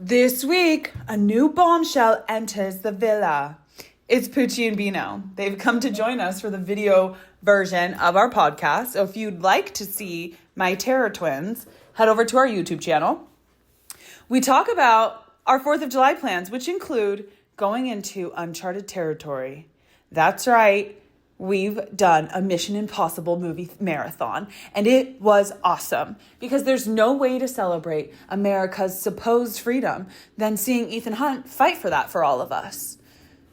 This week, a new bombshell enters the villa. It's Pucci and Bean. They've come to join us for the video version of our podcast. So if you'd like to see my terror twins, head over to our YouTube channel. We talk about our 4th of July plans, which include going into uncharted territory. That's right. We've done a Mission Impossible movie marathon, and it was awesome because there's no way to celebrate America's supposed freedom than seeing Ethan Hunt fight for that for all of us.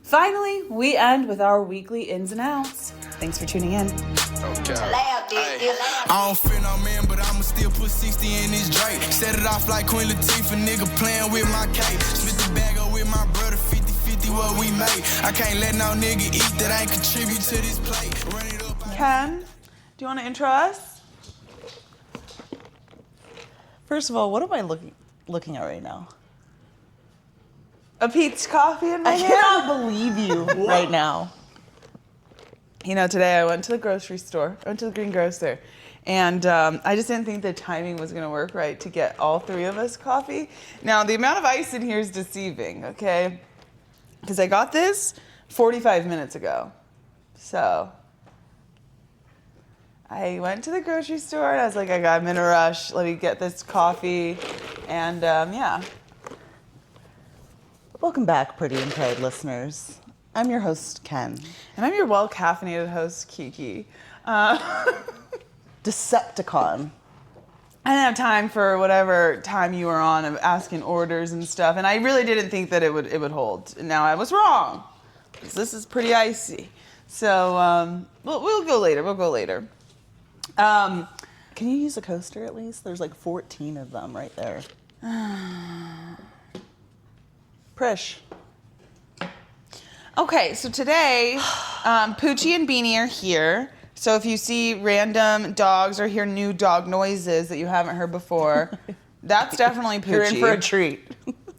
Finally, we end with our weekly ins and outs. Thanks for tuning in. Okay. I don't fear no man, but I'ma still put 60 in this Drake. Set it off like Queen Latifah, nigga playing with my cake. Split the bag up with my brother, 50-50 what we made. I can't let no nigga eat that ain't contribute to this plate. Run it up. Ken, do you want to intro us? First of all, what am I looking at right now? A peach coffee in my hand? I cannot believe you right now. You know, today I went to the grocery store. I went to the Green Grocer. And I just didn't think the timing was going to work right to get all three of us coffee. Now, the amount of ice in here is deceiving, okay? Because I got this 45 minutes ago. So I went to the grocery store and I was like, I'm in a rush. Let me get this coffee. And yeah. Welcome back, pretty and proud listeners. I'm your host, Ken. And I'm your well-caffeinated host, Kiki. Decepticon. I didn't have time for whatever time you were on of asking orders and stuff, and I really didn't think that it would hold. And now I was wrong, because this is pretty icy. So we'll go later. Can you use a coaster at least? There's like 14 of them right there. Prish. Okay, so today, Pucci and Beanie are here. So if you see random dogs or hear new dog noises that you haven't heard before, that's definitely Pucci. You're in for a treat.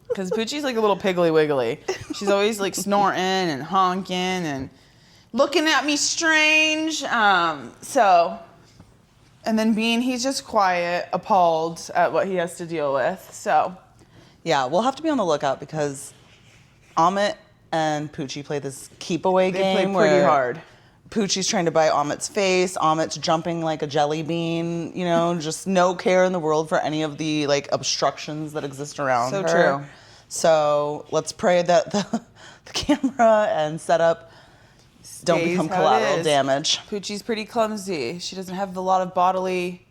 Because Pucci's like a little piggly wiggly. She's always like snorting and honking and looking at me strange. And then Bean, he's just quiet, appalled at what he has to deal with. So Yeah, we'll have to be on the lookout because Amit and Pucci play this keep away game. They play pretty hard. Pucci's trying to bite Amit's face. Amit's jumping like a jelly bean, just no care in the world for any of the like obstructions that exist around her. So true. So let's pray that the camera and setup don't become collateral damage. Pucci's pretty clumsy. She doesn't have a lot of bodily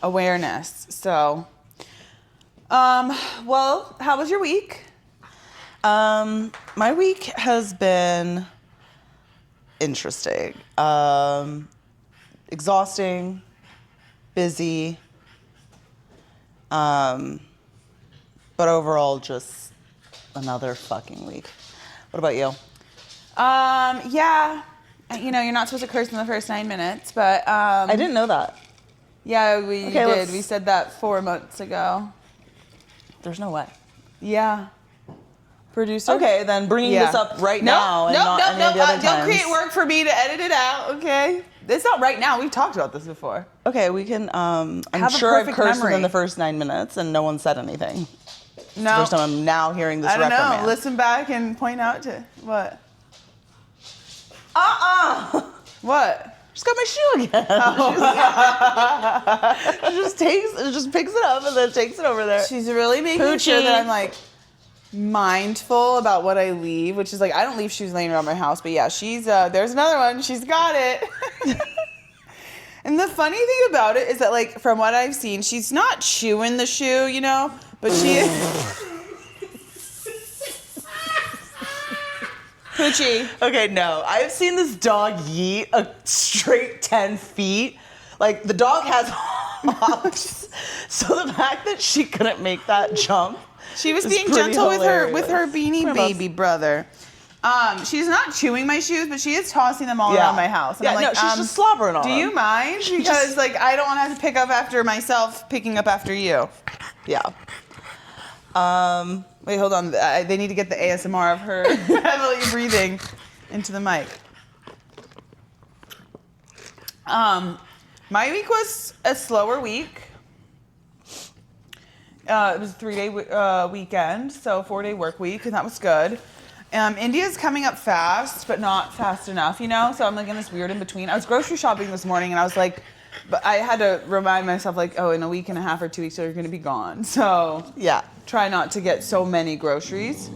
awareness. So, well, how was your week? My week has been interesting. Exhausting, busy, but overall just another fucking week. What about you? Yeah. You're not supposed to curse in the first 9 minutes, but I didn't know that. Yeah, we Okay, did. We said that 4 months ago. There's no way. Yeah. Producer? Okay, then bringing this up right now and not any of the other times. Don't create work for me to edit it out, okay? It's not right now. We've talked about this before. Okay, we can, I'm Have a sure I've perfect cursed memory. within the first 9 minutes and no one said anything. It's No. the first time I'm now hearing this I don't know. reprimand. Listen back and point out to what? What? Just got my shoe again. She just picks it up and then takes it over there. She's really making Pucci. sure that I'm like mindful about what I leave, which is like I don't leave shoes laying around my house, but yeah, she's there's another one. She's got it. And the funny thing about it is that like from what I've seen, she's not chewing the shoe, but she is. Pucci. Okay, no. I've seen this dog yeet a straight 10 feet. Like, the dog has hops. So the fact that she couldn't make that jump. She was is being pretty gentle with her hilarious. beanie baby brother. She's not chewing my shoes, but she is tossing them all around my house. And Yeah, I'm like, no, she's just slobbering on do them. you mind? Because like I don't want to have to pick up after myself picking up after you. Yeah. Wait, hold on. They need to get the ASMR of her heavily breathing into the mic. My week was a slower week. It was a 3-day weekend, so 4-day work week, and that was good. India's coming up fast, but not fast enough, you know? So I'm like in this weird in between. I was grocery shopping this morning, and I was like, but I had to remind myself, like, oh, in a week and a half or 2 weeks, you're going to be gone. So Yeah. try not to get so many groceries.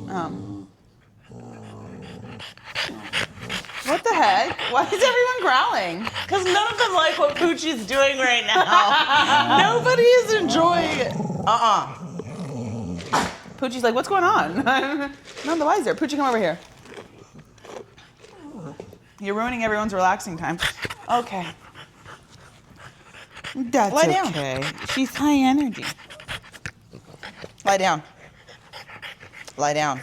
What the heck? Why is everyone growling? Because none of them like what Pucci's doing right now. Nobody is enjoying it. Pucci's like, what's going on? None the wiser. Pucci, come over here. You're ruining everyone's relaxing time. Okay. That's Lie down. okay. She's high energy. Lie down. Lie down.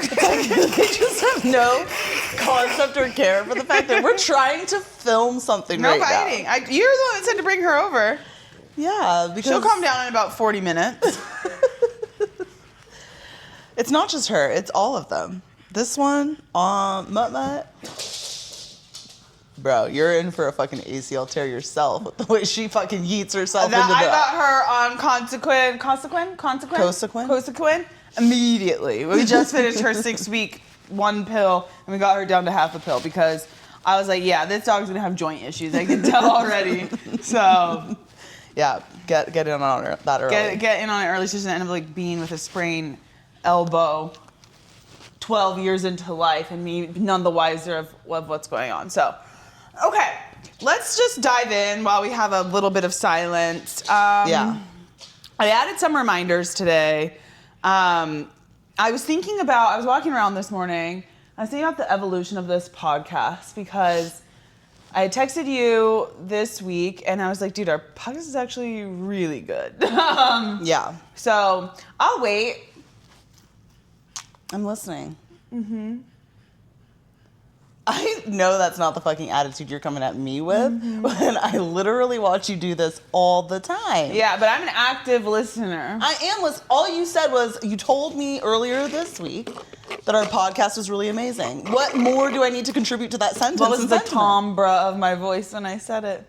They just have no concept or care for the fact that we're trying to film something No right biting. now. You're the one that said to bring her over. Yeah, because She'll calm down in about 40 minutes. it's not just her, it's all of them. This one, Mutt Mutt. Bro, you're in for a fucking ACL tear yourself with the way she fucking yeets herself into the... I got her on Consequin immediately. We just finished her 6-week 1 pill, and we got her down to half a pill because I was like, yeah, this dog's gonna have joint issues. I can tell already. So yeah, get in on that early. get in on it early so she doesn't end up like being with a sprained elbow 12 years into life and me none the wiser of what's going on. So, okay, let's just dive in while we have a little bit of silence. Yeah. I added some reminders today. I was walking around this morning, I was thinking about the evolution of this podcast because I had texted you this week and I was like, dude, our podcast is actually really good. Yeah. So I'll wait. I'm listening. Mm-hmm. I know that's not the fucking attitude you're coming at me with when I literally watch you do this all the time. Yeah, but I'm an active listener. I am. All you said was, you told me earlier this week that our podcast was really amazing. What more do I need to contribute to that sentence? What was and the sentiment? timbre of my voice when I said it?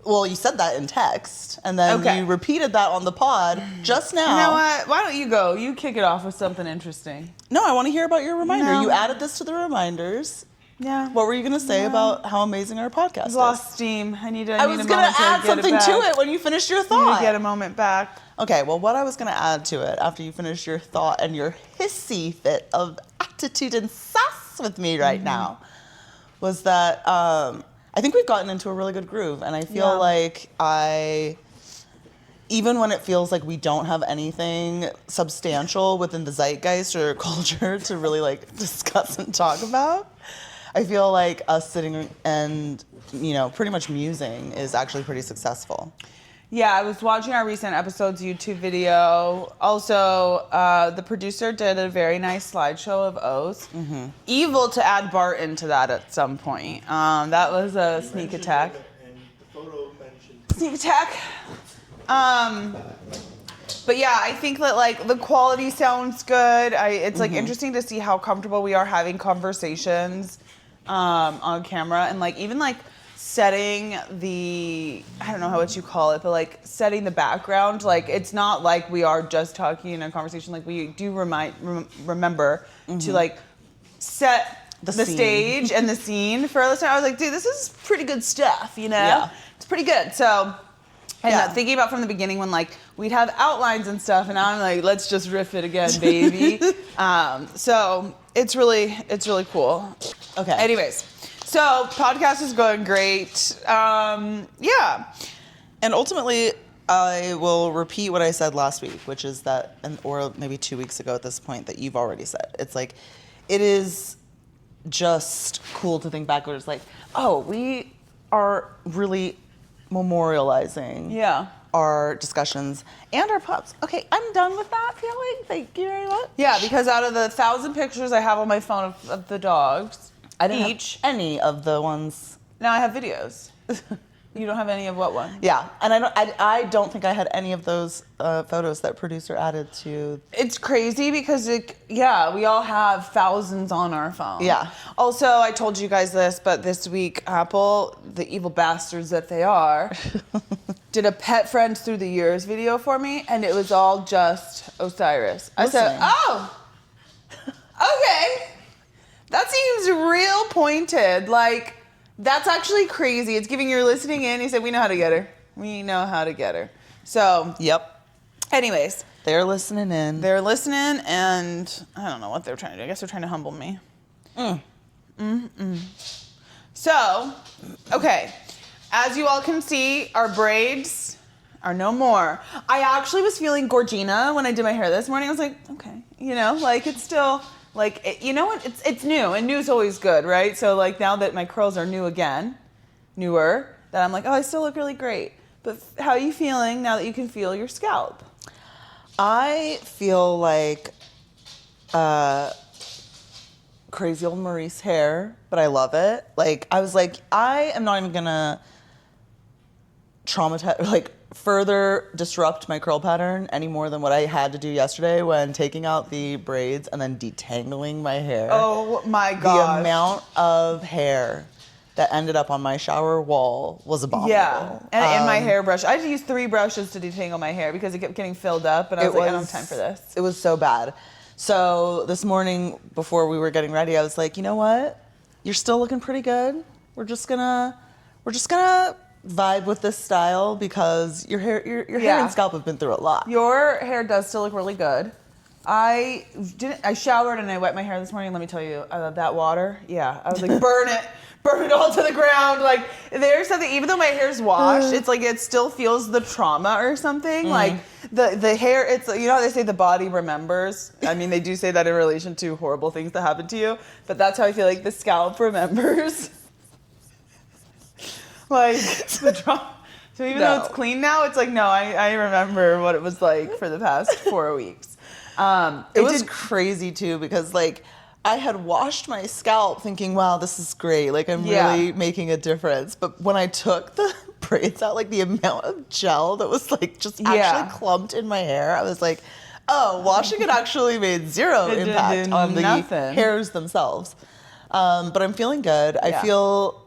Well, you said that in text, and then you repeated that on the pod just now. You know what? Why don't you go? You kick it off with something interesting. No, I want to hear about your reminder. No. You added this to the reminders. Yeah. What were you going to say about how amazing our podcast is? Lost steam. I was going to add something to it when you finished your I need thought. to get a moment back. Okay, well, what I was going to add to it after you finished your thought and your hissy fit of attitude and sass with me right now was that I think we've gotten into a really good groove, and I feel like even when it feels like we don't have anything substantial within the zeitgeist or culture to really like discuss and talk about, I feel like us sitting and, pretty much musing is actually pretty successful. Yeah, I was watching our recent episodes YouTube video. Also, the producer did a very nice slideshow of O's. Mm-hmm. Evil to add Bart into that at some point. That was a sneak attack. Sneak attack. But yeah, I think that like the quality sounds good. It's like interesting to see how comfortable we are having conversations on camera, and like even like setting the, I don't know what you call it, but like setting the background. Like it's not like we are just talking in a conversation. Like we do remember to like set the stage and the scene for our listener. I was like, dude, this is pretty good stuff, Yeah. It's pretty good. So, and thinking about from the beginning when like we'd have outlines and stuff, and now I'm like, let's just riff it again, baby. So it's really cool. Okay. Anyways, so podcast is going great. Yeah. And ultimately, I will repeat what I said last week, which is that, or maybe 2 weeks ago at this point, that you've already said. It's like, it is just cool to think backwards, like, oh, we are really memorializing our discussions and our pups. Okay, I'm done with that feeling. Thank you very much. Yeah, because out of the 1,000 pictures I have on my phone of the dogs, I didn't have any of the ones. Now I have videos. You don't have any of what one? Yeah, and I don't think I had any of those photos that producer added to. It's crazy because we all have thousands on our phone. Yeah. Also, I told you guys this, but this week Apple, the evil bastards that they are, did a pet friends through the years video for me, and it was all just Osiris. I said, oh, okay. That seems real pointed. Like, that's actually crazy. It's giving you're listening in. He said, we know how to get her. We know how to get her. So, yep. Anyways. They're listening in. They're listening, and I don't know what they're trying to do. I guess they're trying to humble me. So, okay. As you all can see, our braids are no more. I actually was feeling Gorgina when I did my hair this morning. I was like, okay, you know, like it's still, like, you know what? It's new, and new is always good, right? So, like, now that my curls are newer, that I'm like, oh, I still look really great. But how are you feeling now that you can feel your scalp? I feel like crazy old Maurice hair, but I love it. Like, I was like, I am not even gonna further disrupt my curl pattern any more than what I had to do yesterday when taking out the braids and then detangling my hair. Oh my gosh. The amount of hair that ended up on my shower wall was abominable. Yeah, and in my hairbrush. I had to use 3 brushes to detangle my hair because it kept getting filled up, and I was like, I don't have time for this. It was so bad. So this morning, before we were getting ready, I was like, you know what? You're still looking pretty good. We're just gonna vibe with this style because your hair and scalp have been through a lot. Your hair does still look really good. I showered and I wet my hair this morning. Let me tell you, that water, I was like, burn it all to the ground. Like, there's something, even though my hair's washed, it's like it still feels the trauma or something. Like the hair, it's, you know how they say the body remembers? I mean, they do say that in relation to horrible things that happen to you, but that's how I feel like the scalp remembers. Like the trauma. So even though it's clean now, it's like, no, I remember what it was like for the past 4 weeks. It was crazy too because like I had washed my scalp thinking, wow, this is great. Like I'm really making a difference. But when I took the braids out, like the amount of gel that was like just actually clumped in my hair, I was like, oh, washing it actually made zero impact on the hairs themselves. But I'm feeling good. I feel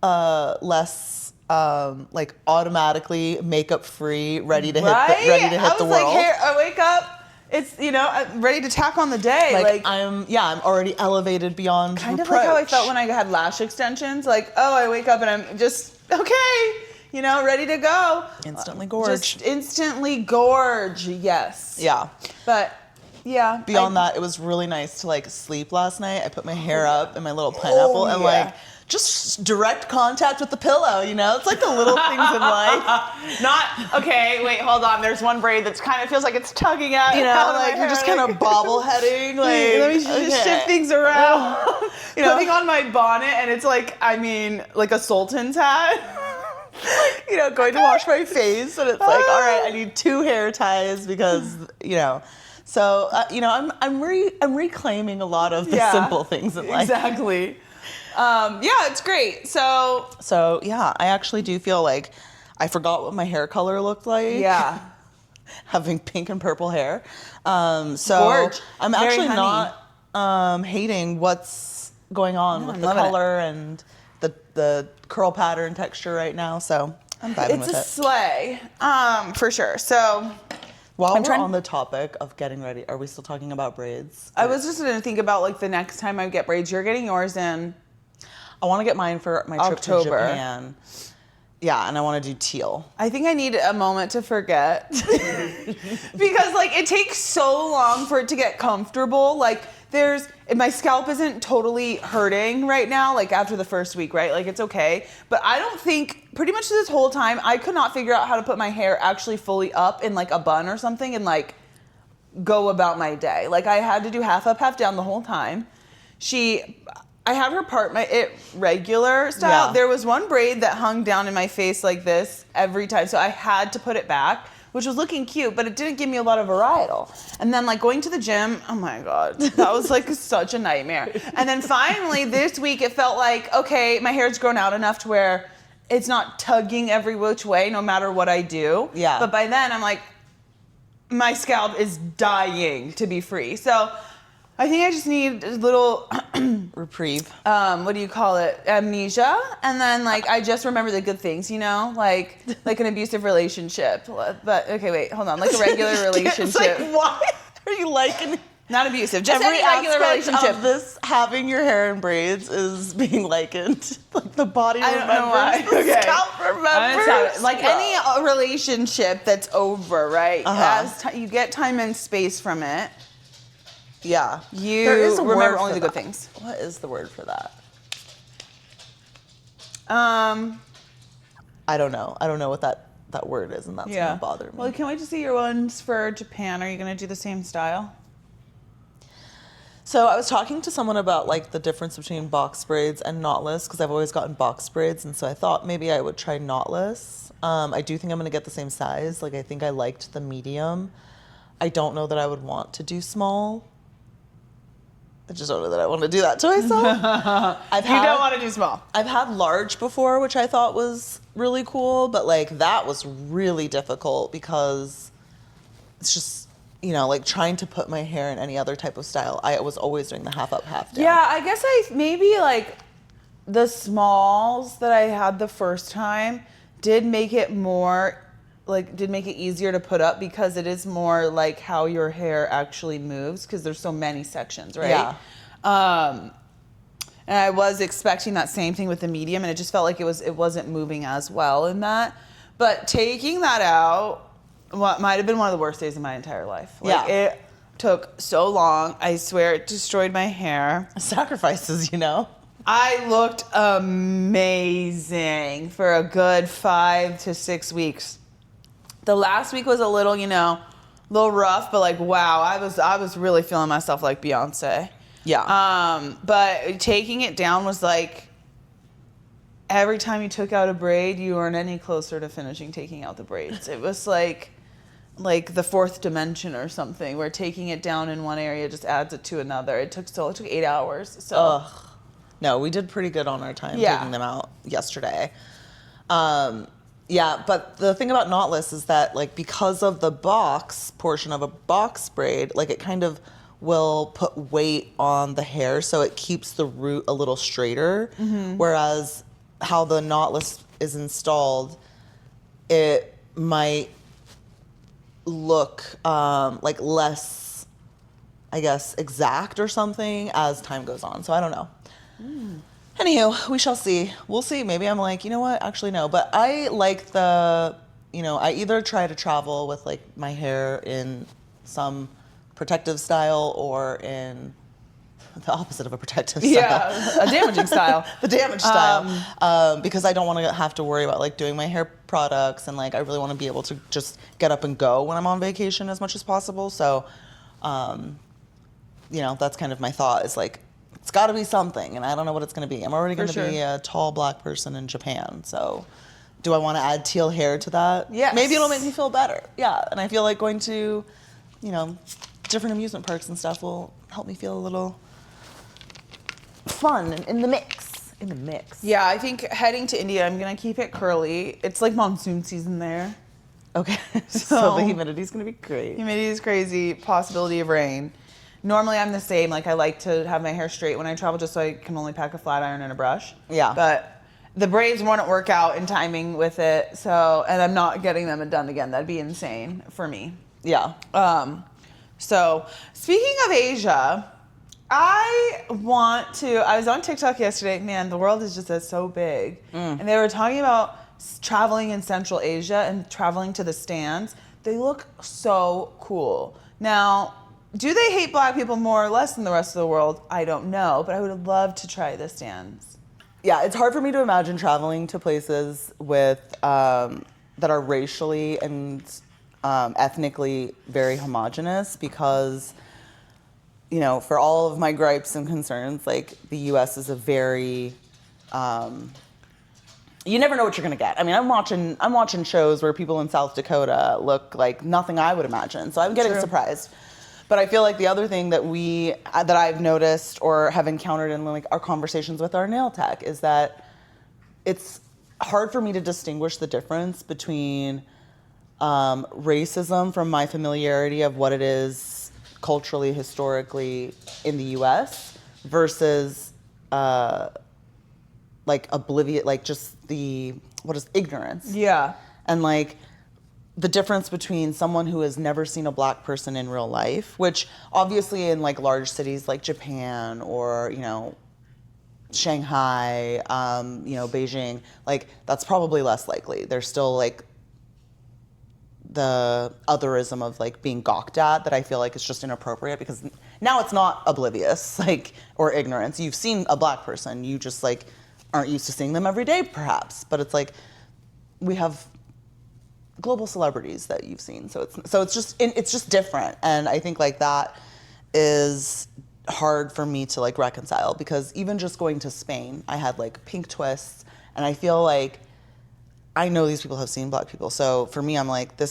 less like automatically makeup free, ready to hit the world. Like, I wake up. It's, you know, I'm ready to tack on the day. Like I'm already elevated beyond kind reproach. of like how I felt when I had lash extensions. Like, oh, I wake up and I'm just, okay, you know, ready to go. Instantly gorge. Just instantly gorge, yes. Yeah. But, yeah. Beyond that, it was really nice to, like, sleep last night. I put my hair up in my little pineapple and, like, just direct contact with the pillow, you know? It's like the little things in life. Okay, wait, hold on. There's one braid that's kind of feels like it's tugging out. You know, like you're just kind of bobbleheading. Like, let me just shift things around. You know, putting on my bonnet and it's like, I mean, like a sultan's hat. You know, going to wash my face and it's like, all right, I need 2 hair ties because, you know. So, you know, I'm reclaiming a lot of the simple things in life. Exactly. It's great. So yeah, I actually do feel like I forgot what my hair color looked like. Yeah. Having pink and purple hair. Gorge. I'm actually not hating what's going on with the color and the curl pattern texture right now. So I'm vibing with it. It's a slay, for sure. So while we're on the topic of getting ready, are we still talking about braids? I was just going to think about like the next time I get braids. You're getting yours in. I want to get mine for my trip to Japan. Yeah, and I want to do teal. I think I need a moment to forget. Because like it takes so long for it to get comfortable. Like my scalp isn't totally hurting right now, like after the first week, right? Like it's okay. But I don't think, pretty much this whole time, I could not figure out how to put my hair actually fully up in like a bun or something and like go about my day. Like I had to do half up, half down the whole time. I have her part it regular style. Yeah. There was one braid that hung down in my face like this every time. So I had to put it back, which was looking cute, but it didn't give me a lot of varietal. And then like going to the gym, oh my God, that was like such a nightmare. And then finally this week it felt like, okay, my hair's grown out enough to where it's not tugging every which way no matter what I do. Yeah. But by then I'm like, my scalp is dying to be free. So I think I just need a little reprieve. What do you call it? Amnesia. And then like I just remember the good things, you know? Like an abusive relationship. But okay, wait, hold on. Like a regular relationship. It's like, why are you liking not abusive, just every any regular aspect relationship. of this having your hair in braids is being likened? Like the body I don't know why. remembers, the Okay. scalp remembers. Like any relationship that's over, right? As you get time and space from it, yeah. there is a remember only the good things. What is the word for that? I don't know. I don't know what that word is, and that's gonna bother me. Well, I can't wait to see your ones for Japan. Are you gonna do the same style? So I was talking to someone about like the difference between box braids and knotless, because I've always gotten box braids, and so I thought maybe I would try knotless. I do think I'm gonna get the same size. Like I think I liked the medium. I don't know that I would want to do small. I just don't know that I want to do that to myself. You don't want to do small. I've had large before, which I thought was really cool, but like that was really difficult because it's just, you know, like trying to put my hair in any other type of style. I was always doing the half up, half down. Yeah, I guess maybe like the smalls that I had the first time did make it easier to put up because it is more like how your hair actually moves because there's so many sections, right? Yeah. And I was expecting that same thing with the medium, and it just felt like it wasn't moving as well in that. But taking that out, what might have been one of the worst days of my entire life. Like it took so long. I swear it destroyed my hair. Sacrifices, you know. I looked amazing for a good 5 to 6 weeks. The last week was a little, little rough, but like, wow, I was really feeling myself like Beyonce. Yeah. But taking it down was like, every time you took out a braid, you weren't any closer to finishing taking out the braids. It was like the fourth dimension or something, where taking it down in one area just adds it to another. It took 8 hours. So. Ugh. No, we did pretty good on our time taking them out yesterday. Yeah, but the thing about knotless is that, like, because of the box portion of a box braid, like, it kind of will put weight on the hair, so it keeps the root a little straighter. Mm-hmm. Whereas how the knotless is installed, it might look like less, I guess, exact or something as time goes on. So I don't know. Anywho, we shall see. We'll see. Maybe I'm like, you know what? Actually, no. But I like I either try to travel with like my hair in some protective style or in the opposite of a protective style. Yeah, a damaging style. The damaged style. Because I don't want to have to worry about like doing my hair products, and like I really want to be able to just get up and go when I'm on vacation as much as possible. So, that's kind of my thought, is like, it's got to be something, and I don't know what it's going to be. I'm already going to be a tall black person in Japan, so do I want to add teal hair to that? Yes. Maybe it'll make me feel better. Yeah, and I feel like going to, different amusement parks and stuff will help me feel a little fun in the mix. Yeah, I think heading to India, I'm going to keep it curly. It's like monsoon season there. Okay, so the humidity's going to be great. Humidity is crazy, possibility of rain. Normally I'm the same. Like, I like to have my hair straight when I travel, just so I can only pack a flat iron and a brush. Yeah. But the braids wouldn't work out in timing with it, so, and I'm not getting them done again. That'd be insane for me. Yeah. So speaking of Asia, I was on TikTok yesterday. Man, the world is just so big. And they were talking about traveling in Central Asia and traveling to the stands. They look so cool. Now, do they hate black people more or less than the rest of the world? I don't know, but I would love to try the stands. Yeah, it's hard for me to imagine traveling to places with that are racially and ethnically very homogenous, because, for all of my gripes and concerns, like, the U.S. is a very you never know what you're gonna get. I mean, I'm watching shows where people in South Dakota look like nothing I would imagine, so I'm getting surprised. But I feel like the other thing that I've noticed or have encountered in like our conversations with our nail tech is that it's hard for me to distinguish the difference between racism from my familiarity of what it is culturally, historically in the US versus like oblivious, like just ignorance. Yeah. And like the difference between someone who has never seen a black person in real life, which obviously in like large cities like Japan or, Shanghai, Beijing, like that's probably less likely. There's still like the otherism of like being gawked at that I feel like is just inappropriate because now it's not oblivious, like, or ignorance. You've seen a black person, you just like aren't used to seeing them every day perhaps, but it's like we have global celebrities that you've seen, so it's just different, and I think like that is hard for me to like reconcile because even just going to Spain, I had like pink twists, and I feel like I know these people have seen black people, so for me I'm like the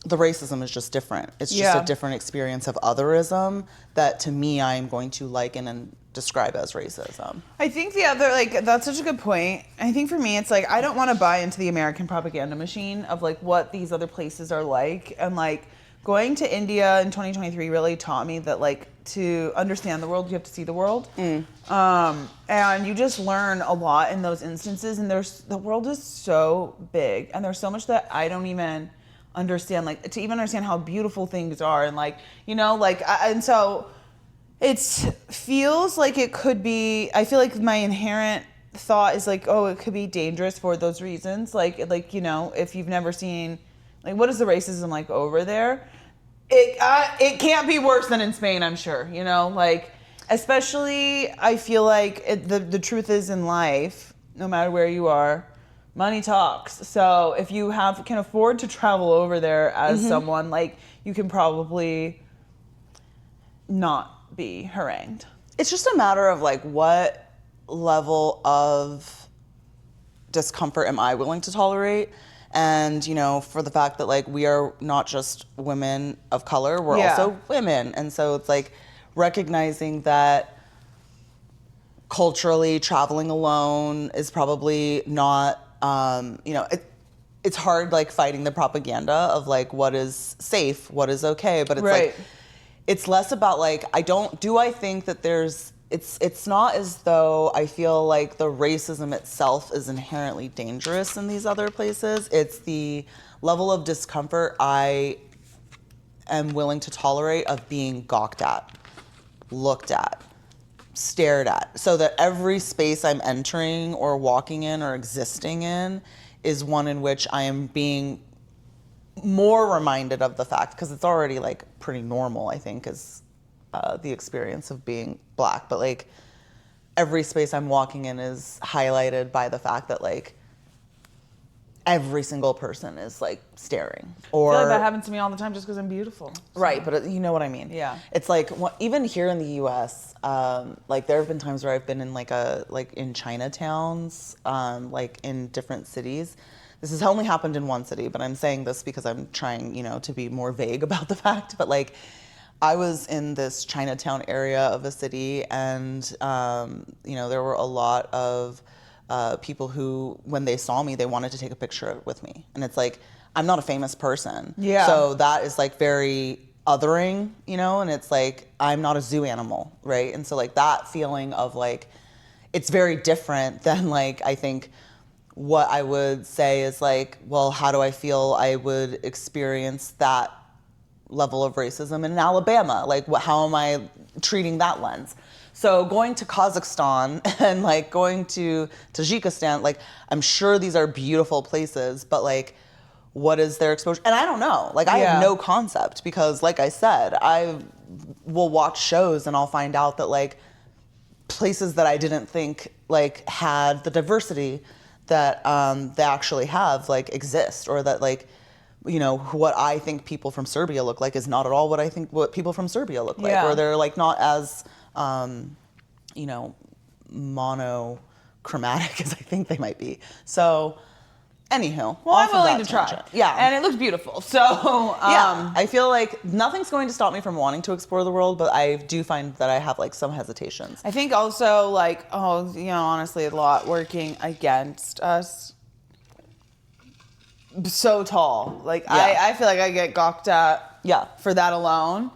racism is just different. It's just a different experience of otherism that to me I am going to liken and describe as racism. I think the other, like, that's such a good point. I think for me, it's like, I don't want to buy into the American propaganda machine of like what these other places are like. And like going to India in 2023 really taught me that like to understand the world, you have to see the world. And you just learn a lot in those instances. And the world is so big and there's so much that I don't even understand, like to even understand how beautiful things are. And like, and so it feels like it could be, I feel like my inherent thought is like, oh, it could be dangerous for those reasons. Like, if you've never seen, like, what is the racism like over there? It can't be worse than in Spain, I'm sure, like, especially I feel like the truth is in life, no matter where you are, money talks. So if you can afford to travel over there as someone, like, you can probably not be harangued. It's just a matter of like what level of discomfort am I willing to tolerate, and for the fact that like we are not just women of color, we're also women, and so it's like recognizing that culturally traveling alone is probably not it's hard like fighting the propaganda of like what is safe, what is okay, but it's like it's less about like I think that it's not as though I feel like the racism itself is inherently dangerous in these other places. It's the level of discomfort I am willing to tolerate of being gawked at, looked at, stared at, so that every space I'm entering or walking in or existing in is one in which I am being more reminded of the fact, because it's already like pretty normal, I think, is the experience of being black, but like every space I'm walking in is highlighted by the fact that like every single person is like staring. Or I feel like that happens to me all the time just because I'm beautiful. So. Right, but you know what I mean. Yeah. It's like even here in the U.S., like there have been times where I've been in like in Chinatowns, like in different cities. This has only happened in one city, but I'm saying this because I'm trying, to be more vague about the fact. But like, I was in this Chinatown area of a city, and there were a lot of people who, when they saw me, they wanted to take a picture with me, and it's like I'm not a famous person, so that is like very othering, and it's like I'm not a zoo animal, right? And so like that feeling of like it's very different than like I think. What I would say is like, well, how do I feel I would experience that level of racism in Alabama? Like, how am I treating that lens? So going to Kazakhstan and like going to Tajikistan, like I'm sure these are beautiful places, but like, what is their exposure? And I don't know. Like I have no concept because, like I said, I will watch shows and I'll find out that like places that I didn't think like had the diversity that they actually have like exist, or that like what I think people from Serbia look like is not at all what people from Serbia look like, or they're like not as monochromatic as I think they might be. So anywho, well, I'm willing to try. Yeah, and it looks beautiful. So I feel like nothing's going to stop me from wanting to explore the world, but I do find that I have like some hesitations. I think also like honestly, a lot working against us. So tall, like I feel like I get gawked at. Yeah. For that alone.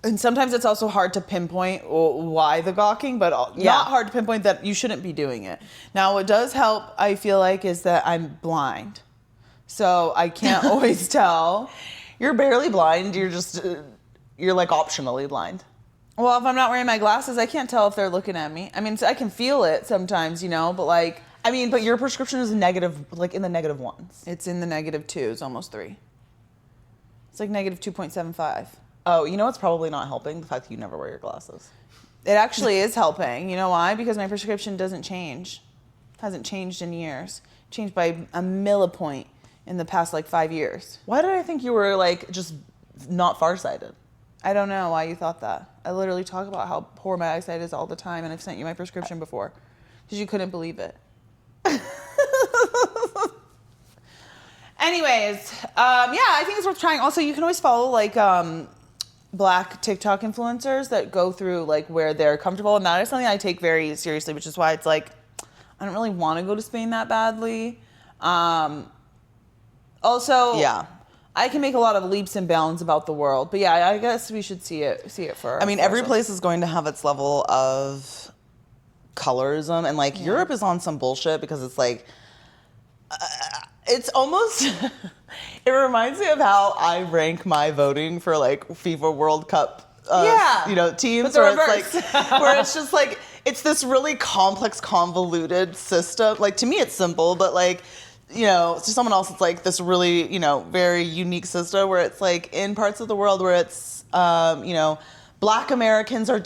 And sometimes it's also hard to pinpoint why the gawking, but not hard to pinpoint that you shouldn't be doing it. Now, what does help, I feel like, is that I'm blind. So I can't always tell. You're barely blind. You're just, you're like optionally blind. Well, if I'm not wearing my glasses, I can't tell if they're looking at me. I mean, I can feel it sometimes, you know, but like. I mean, but your prescription is negative, like in the negative ones. It's in the -2s, almost 3. It's like -2.75. Oh, you know what's probably not helping? The fact that you never wear your glasses. It actually is helping. You know why? Because my prescription doesn't change. Hasn't changed in years. Changed by a millipoint in the past like 5 years. Why did I think you were like just not farsighted? I don't know why you thought that. I literally talk about how poor my eyesight is all the time, and I've sent you my prescription before because you couldn't believe it. Anyways, I think it's worth trying. Also, you can always follow like Black TikTok influencers that go through like where they're comfortable, and that is something I take very seriously, which is why it's like I don't really want to go to Spain that badly. Also, I can make a lot of leaps and bounds about the world, but yeah, I guess we should see it for. I mean, every place is going to have its level of colorism, and like Europe is on some bullshit because it's like it's almost it reminds me of how I rank my voting for like FIFA World Cup teams where it's like where it's just like it's this really complex, convoluted system. Like to me it's simple, but like to someone else it's like this really very unique system where it's like in parts of the world where it's Black Americans are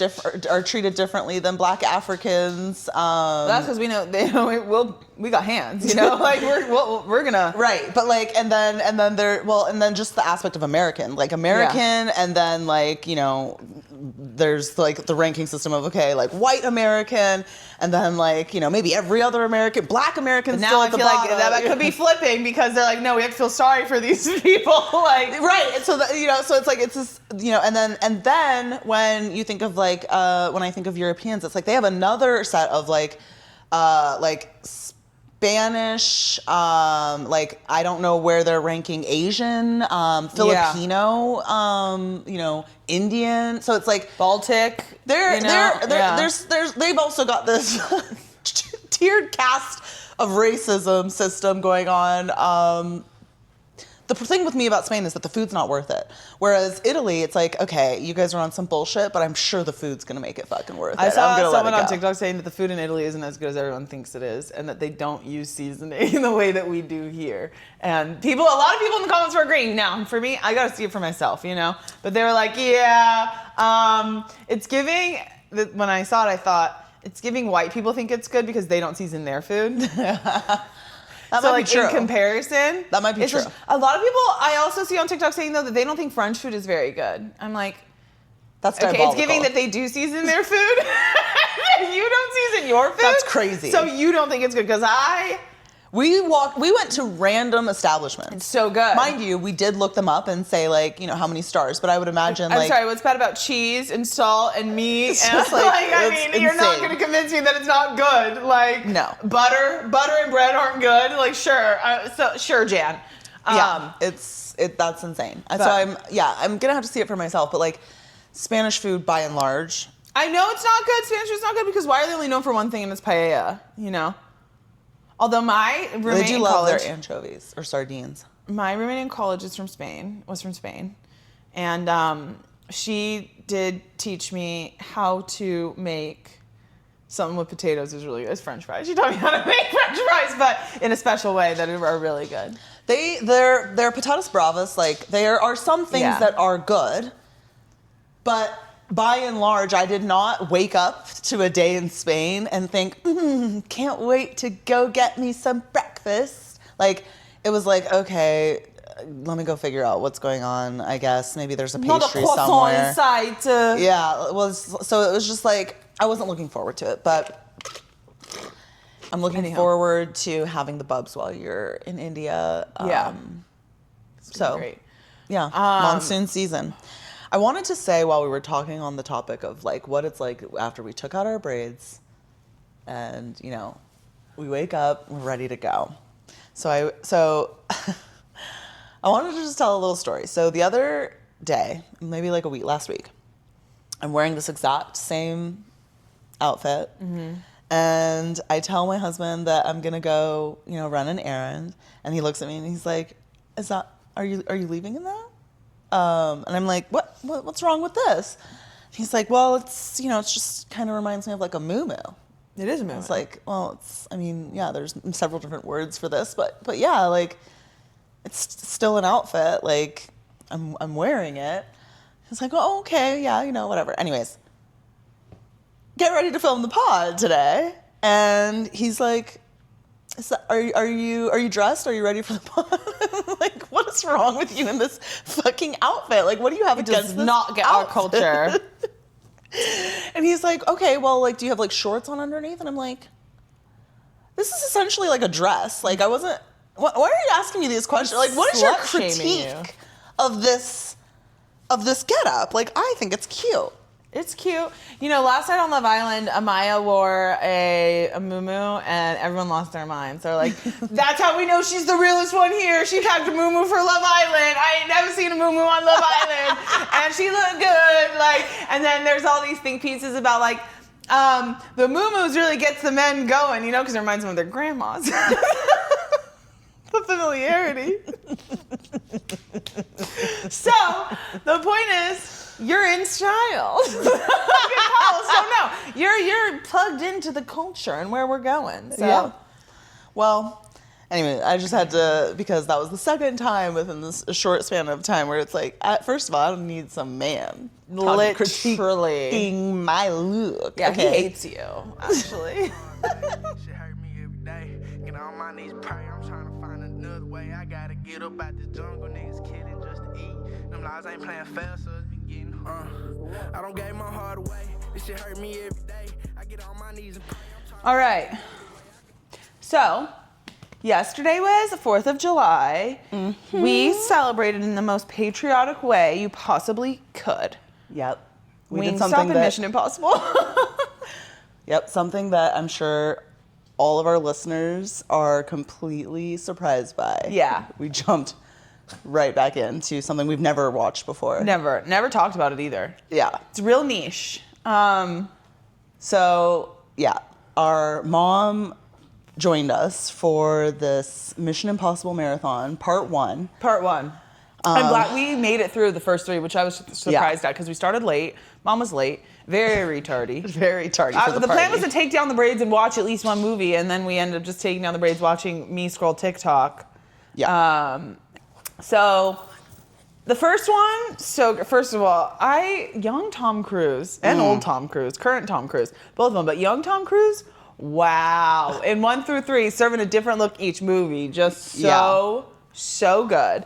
treated differently than Black Africans. That's because we know we got hands, like we're gonna but like and then just the aspect of American, and then like there's like the ranking system of like white American, and then like maybe every other American, Black American. Now I feel like that could be flipping because they're like, no, we have to feel sorry for these people, like and so so it's like it's this and then when you think of like when I think of Europeans, it's like they have another set of like Spanish, like I don't know where they're ranking Asian, Filipino, Indian. So it's like Baltic. They've also got this tiered caste of racism system going on. The thing with me about Spain is that the food's not worth it. Whereas Italy, it's like, okay, you guys are on some bullshit, but I'm sure the food's gonna make it fucking worth it. I saw someone on TikTok saying that the food in Italy isn't as good as everyone thinks it is, and that they don't use seasoning in the way that we do here. And a lot of people in the comments were agreeing. Now, for me, I gotta see it for myself, But they were like, it's giving. When I saw it, I thought it's giving white people think it's good because they don't season their food. That might be true. In comparison, that might be true. A lot of people I also see on TikTok saying though that they don't think French food is very good. I'm like, that's diabolical. It's giving that they do season their food. You don't season your food. That's crazy. So you don't think it's good because we went to random establishments. It's so good. Mind you, we did look them up and say like, how many stars, but I would imagine I'm sorry, what's bad about cheese and salt and meat? And you're not going to convince me that it's not good. Like, no. Butter and bread aren't good. Like, sure. Sure, Jan. That's insane. So I'm going to have to see it for myself, but like Spanish food by and large. I know it's not good. Spanish food's not good because why are they only known for one thing and it's paella, Although my roommate in college, their anchovies or sardines. My roommate in college was from Spain, and she did teach me how to make something with potatoes. Is really good. It's French fries. She taught me how to make French fries, but in a special way that are really good. They're patatas bravas. Like there are some things that are good, but by and large, I did not wake up to a day in Spain and think, can't wait to go get me some breakfast. Like, it was like, okay, let me go figure out what's going on, I guess. Maybe there's a pastry somewhere. Inside Yeah, so it was just like, I wasn't looking forward to it, but I'm looking forward to having the bubs while you're in India. So, great. Yeah, monsoon season. I wanted to say while we were talking on the topic of like what it's like after we took out our braids and we wake up, we're ready to go. So I wanted to just tell a little story. So the other day, maybe like last week, I'm wearing this exact same outfit. And I tell my husband that I'm gonna go, run an errand. And he looks at me and he's like, are you leaving in that? And I'm like, what's wrong with this? He's like, well, it's just kind of reminds me of like a muumuu. It is a muumuu. It's like, well, there's several different words for this, but yeah, like, it's still an outfit. Like, I'm wearing it. He's like, oh, okay, yeah, whatever. Anyways, get ready to film the pod today. And he's like, are you dressed? Are you ready for the pod? Like, what is wrong with you in this fucking outfit? Like, what do you have against this? Does not get outfit? our culture. And he's like, okay, well, like, do you have like shorts on underneath? And I'm like, this is essentially like a dress. Like, I wasn't. Why are you asking me these questions? Like, what is your critique of this getup? Like, I think it's cute. It's cute. Last night on Love Island, Amaya wore a muumuu, and everyone lost their minds. They're like, that's how we know she's the realest one here. She packed a muumuu for Love Island. I ain't never seen a muumuu on Love Island. And she looked good. Like, and then there's all these think pieces about, like, the muumuus really gets the men going, because it reminds them of their grandmas. The familiarity. So, the point is, you're in style. So no, you're plugged into the culture and where we're going. So. Yeah. Well, anyway, I just had to, because that was the second time within this short span of time where it's like, first of all, I don't need some man Literally critiquing my look. Yeah, okay. he hates you, actually. Shit hurt me every day. Get on my knees, pray. I'm trying to find another way. I gotta get up out this jungle, niggas killing just to eat. Them lies ain't playing fair, so it's been getting I don't give my heart away. This shit hurt me every day. I get on my knees and pray. All right. So, yesterday was the 4th of July. Mm-hmm. We celebrated in the most patriotic way you possibly could. Yep. We did something that Mission Impossible. Yep, something that I'm sure all of our listeners are completely surprised by. Yeah. We jumped right back into something we've never watched before. Never talked about it either. Yeah. It's real niche. So, yeah, our mom joined us for this Mission Impossible marathon, part one. I'm glad we made it through the first 3, which I was surprised at because we started late. Mom was late. Very tardy. Very tardy for the plan was to take down the braids and watch at least one movie, and then we ended up just taking down the braids, watching me scroll TikTok. Yeah. So the first one, first of all, young Tom Cruise and old Tom Cruise, current Tom Cruise, both of them, but young Tom Cruise, wow. In 1 through 3, serving a different look each movie. Just so good.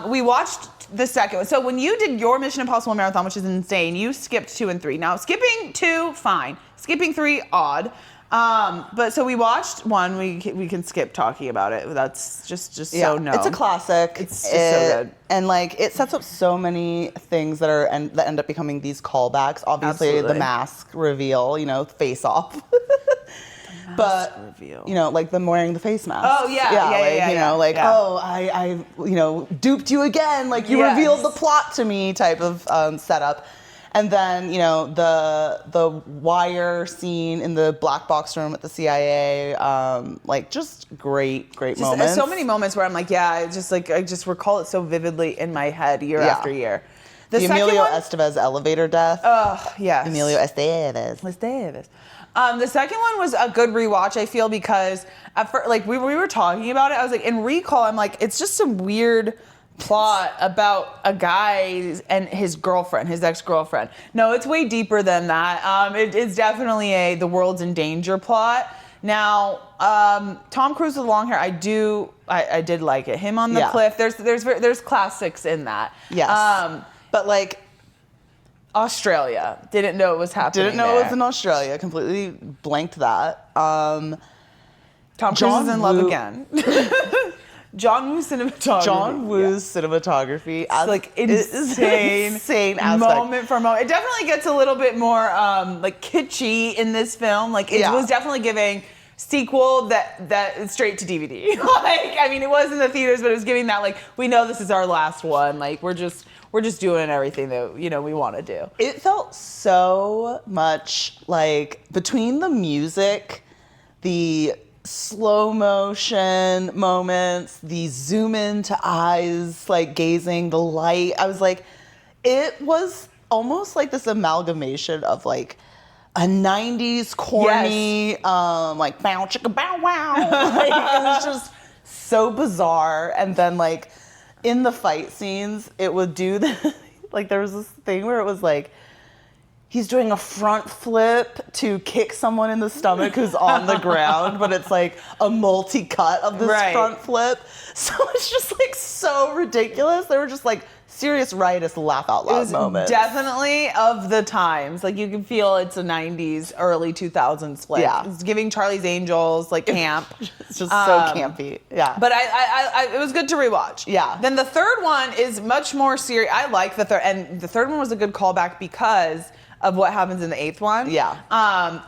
We watched the second one. So when you did your Mission Impossible marathon, which is insane, you skipped 2 and 3. Now, skipping 2, fine. Skipping 3, odd. But so we watched 1. We can skip talking about it. That's just so known. It's a classic. It's just so good. And like it sets up so many things that end up becoming these callbacks. Obviously, Absolutely. the mask reveal, face off. But reveal. Like them wearing the face mask. Oh yeah, I duped you again. Like you revealed the plot to me, type of setup. And then the wire scene in the black box room at the CIA, just great moments. So many moments where I'm like, I just recall it so vividly in my head year after year. The Emilio Estevez elevator death. Oh yes, Emilio Estevez. The second one was a good rewatch, I feel, because at first, we were talking about it. I was like, in recall, I'm like, it's just some weird plot about a guy and his girlfriend, his ex-girlfriend. No, it's way deeper than that. It's definitely the world's in danger plot. Now, Tom Cruise with long hair, I did like it. Him on the cliff. There's classics in that. Yes. But Australia. Didn't know it was happening. Didn't know it was in Australia. Completely blanked that. Tom Cruise is in love again. John Woo's cinematography. John Woo's cinematography. Insane aspect. Moment for moment. It definitely gets a little bit more kitschy in this film. It was definitely giving sequel that straight to DVD. It was in the theaters, but it was giving that we know this is our last one. we're just doing everything that, you know, we want to do. It felt so much like between the music, the slow motion moments, the zoom into eyes, like gazing, the light. I was like, it was almost like this amalgamation of like a 90s corny, like bow chicka bow wow. Like, it was just so bizarre. And then like in the fight scenes, it would do the, like there was this thing where it was like, he's doing a front flip to kick someone in the stomach who's on the ground, but it's like a multi-cut of this front flip. So it's just like so ridiculous. They were just like serious riotous laugh out loud moments. Definitely of the times. Like you can feel it's a 90s, early 2000s flick. Yeah. It's giving Charlie's Angels like camp. It's just so campy. Yeah. But I it was good to rewatch. Yeah. Then the third one is much more serious. I like the third, and the third one was a good callback because of what happens in the eighth one. Yeah. And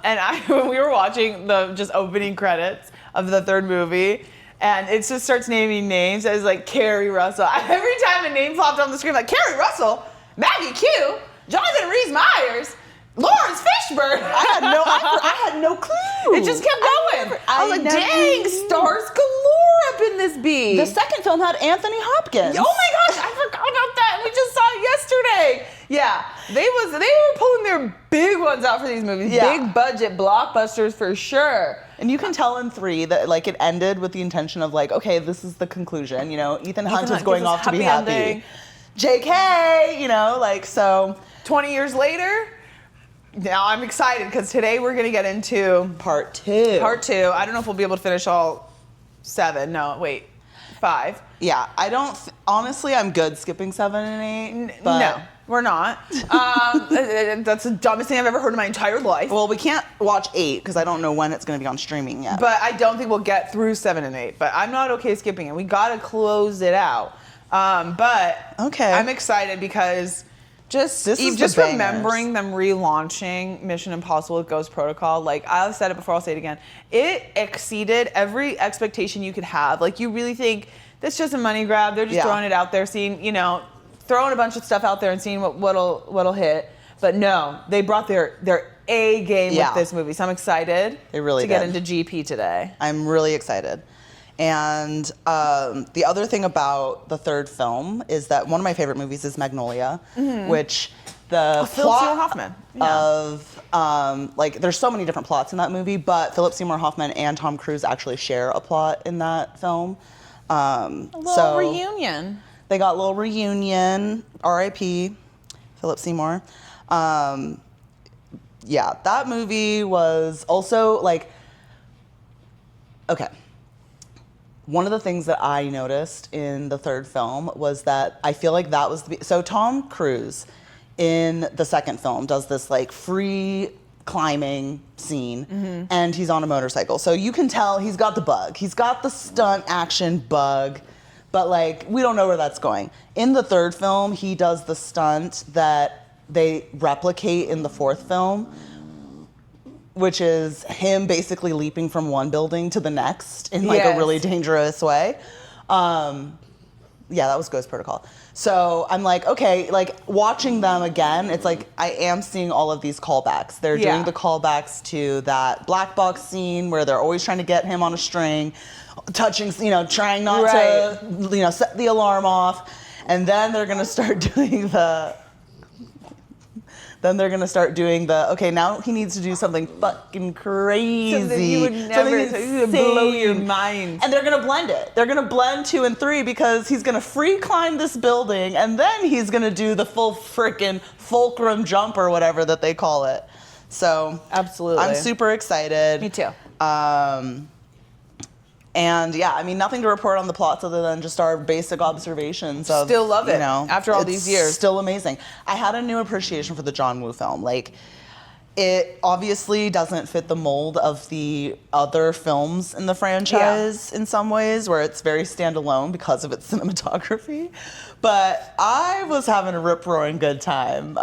when we were watching the just opening credits of the third movie, and it just starts naming names. It was like Carrie Russell. Every time a name popped on the screen, like Carrie Russell, Maggie Q, Jonathan Rhys-Meyers, Lawrence Fishburne. I had no clue. It just kept going. I was like, dang, stars galore up in this bee. The second film had Anthony Hopkins. Oh my gosh, I forgot about that. We just saw it yesterday. Yeah, they were pulling their big ones out for these movies. Yeah. Big budget blockbusters for sure. And you can tell in 3 that like it ended with the intention of like, okay, this is the conclusion. You know, Ethan Hunt is going off to be happy. Ending. JK, you know, like so. 20 years later, now I'm excited because today we're gonna get into Part 2. I don't know if we'll be able to finish all 7. No, wait, 5. Yeah, I don't. Honestly, I'm good skipping 7 and 8. But No, we're not. That's the dumbest thing I've ever heard in my entire life. Well, we can't watch 8 because I don't know when it's going to be on streaming yet. But I don't think we'll get through 7 and 8. But I'm not okay skipping it. We gotta close it out. But okay, I'm excited because just remembering them relaunching Mission Impossible with Ghost Protocol. Like I've said it before, I'll say it again. It exceeded every expectation you could have. Like you really think that's just a money grab. They're just throwing it out there, seeing, you know, throwing a bunch of stuff out there and seeing what'll hit. But no, they brought their A game with this movie. So I'm excited to get into GP today. I'm really excited. And the other thing about the third film is that one of my favorite movies is Magnolia, which the Philip Seymour Hoffman of like there's so many different plots in that movie, but Philip Seymour Hoffman and Tom Cruise actually share a plot in that film. A little reunion. They got a little reunion. R.I.P. Philip Seymour. Yeah, that movie was also like, okay. One of the things that I noticed in the third film was that I feel like that was so Tom Cruise in the second film does this like free climbing scene and he's on a motorcycle. So you can tell he's got the bug. He's got the stunt action bug, but like we don't know where that's going. In the third film, he does the stunt that they replicate in the fourth film, which is him basically leaping from one building to the next in like a really dangerous way. Yeah, that was Ghost Protocol. So I'm like, okay, like watching them again, it's like I am seeing all of these callbacks. They're doing the callbacks to that black box scene where they're always trying to get him on a string, touching, you know, trying not to, you know, set the alarm off. And then they're gonna start doing the okay, now he needs to do something fucking crazy. Something you would never, something would blow your mind. And they're gonna blend it. They're gonna blend 2 and 3 because he's gonna free climb this building and then he's gonna do the full frickin' fulcrum jump or whatever that they call it. So absolutely, I'm super excited. Me too. And yeah, I mean, nothing to report on the plots other than just our basic observations of, still love it, you know, after all these years. Still amazing. I had a new appreciation for the John Woo film. Like, it obviously doesn't fit the mold of the other films in the franchise in some ways, where it's very standalone because of its cinematography. But I was having a rip-roaring good time.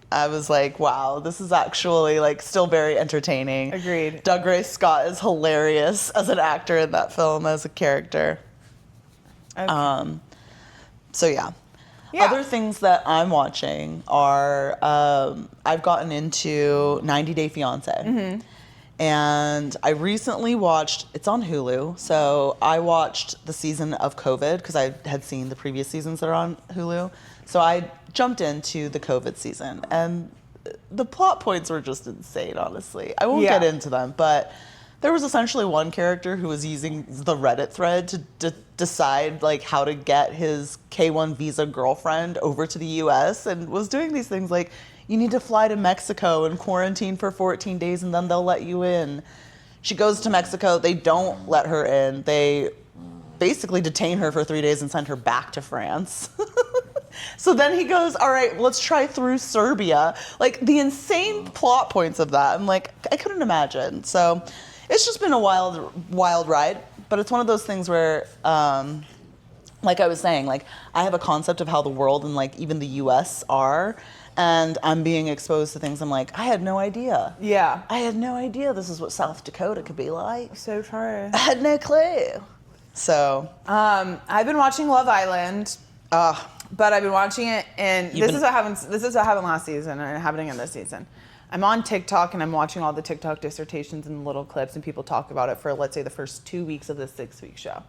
I was like, wow, this is actually like still very entertaining. Agreed. Dougray Scott is hilarious as an actor in that film, as a character. Okay. So yeah. Yeah. Other things that I'm watching are I've gotten into 90 Day Fiancé. And I recently watched, it's on Hulu, so I watched the season of COVID because I had seen the previous seasons that are on Hulu. So I jumped into the COVID season, and the plot points were just insane, honestly. I won't get into them, but there was essentially one character who was using the Reddit thread to decide like how to get his K-1 visa girlfriend over to the US, and was doing these things like, you need to fly to Mexico and quarantine for 14 days and then they'll let you in. She goes to Mexico, they don't let her in. They basically detain her for 3 days and send her back to France. So then he goes, all right, let's try through Serbia. Like the insane plot points of that. I'm like, I couldn't imagine. So it's just been a wild ride, but it's one of those things where, like I was saying, like I have a concept of how the world and like even the US are, and I'm being exposed to things I'm like, I had no idea. Yeah. I had no idea this is what South Dakota could be like. So true. I had no clue. So. I've been watching Love Island. But I've been watching it, and this is what happened last season and happening in this season. I'm on TikTok and I'm watching all the TikTok dissertations and little clips, and people talk about it for, let's say, the first 2 weeks of this 6-week show.